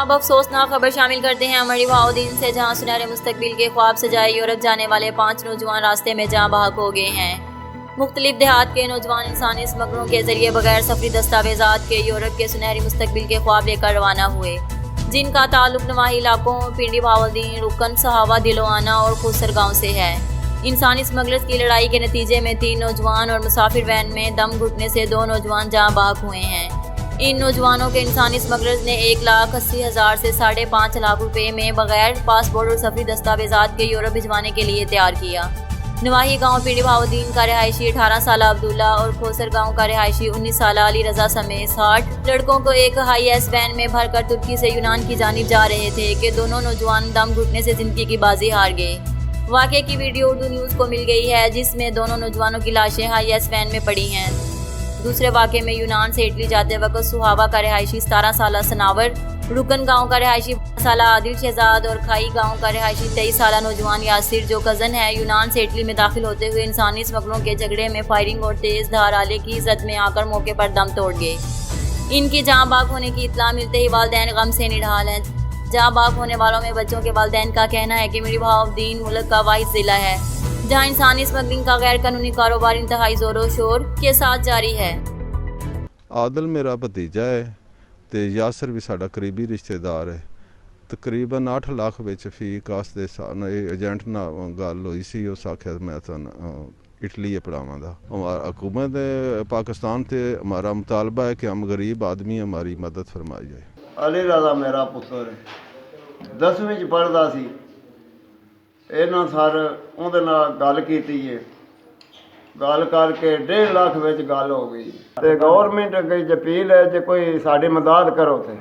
अब अफसोसनाक खबर शामिल करते हैं अमरी बहाउद्दीन से, जहां सुनहरे मुस्तकबिल के ख्वाब सजाए यूरोप जाने वाले 5 नौजवान रास्ते में जहाँ बहक हो गए हैं। मुख्तलिफ देहात के नौजवान इंसानी स्मगलों के जरिए बगैर सफरी दस्तावेजात के यूरोप के सुनहरी मुस्तकबिल के ख्वाब लेकर रवाना हुए, जिनका ताल्लुक नवाही इलाकों पिंडी बहाउद्दीन, रुकन, सहावा, दिलोआना और खुसर गाँव से है। इंसानी स्मगलर्स की लड़ाई के नतीजे में 3 नौजवान और मुसाफिर वैन में दम घुटने से 2 नौजवान जहाँ बहक हुए हैं। इन नौजवानों के इंसानी स्मगलर्स ने 1,80,000 से 5.5 लाख रुपए में बगैर पासपोर्ट और सफरी दस्तावेजात के यूरोप भिजवाने के लिए तैयार किया। नवाही गांव पिंडी बहाउद्दीन का रिहायशी 18 साल अब्दुल्ला और खोसर गांव का रिहायशी 19 साल अली रजा समेत 60 लड़कों को एक हाई एस वैन में भरकर तुर्की से यूनान की जानिब जा रहे थे कि दोनों नौजवान दम घुटने से जिंदगी की बाजी हार गए। वाक़े की वीडियो उर्दू न्यूज़ को मिल गई है, जिसमें दोनों नौजवानों की लाशें हाई एस वैन में पड़ी हैं। दूसरे वाक़े में यूनान से इटली जाते वक्त सुहावा का रिहायशी 17 साल सनावर, रुकन गांव का रिहायशी 12 साल आदिल शहजाद और खाई गांव का रिहायशी 23 साल नौजवान यासिर, जो कज़न है, यूनान से इटली में दाखिल होते हुए इंसानी स्मगलों के झगड़े में फायरिंग और तेज़ धार आले की जद में आकर मौके पर दम तोड़ गए। इनकी जाँ बाग होने की इत्तला मिलते ही वालिदैन गम से निढाल हैं। जाँ बाग होने वालों में बच्चों के वालिदैन का कहना है कि मिरी बहाउद्दीन मुल्क का वाहिद ज़िला है जहाँ इंसानी स्मगलिंग का गैर कानूनी कारोबार इंतहाई ज़ोरों शोर के साथ जारी है। आदिल मेरा भतीजा है तो यासर भी साਡਾ करीबी रिश्तेदार है। तकरीबन 8 लाख विच फी कास्ट दे एजेंट नाल गल हुई सी, उस आख्या मैं इटली पढ़ावांगा। हमारा हुकूमत पाकिस्तान से हमारा मुतालबा है कि हम गरीब आदमी हमारी मदद फरमाई जाए। अली रजा मेरा पुत्र है, 10वीं च पढ़दा सी। इन्हां सर उहदे नाल गल कीती है, गल करके 1.5 लाख विच गल हो गई ते गवर्नमेंट अगे अपील है जे कोई साडी मदद करो ते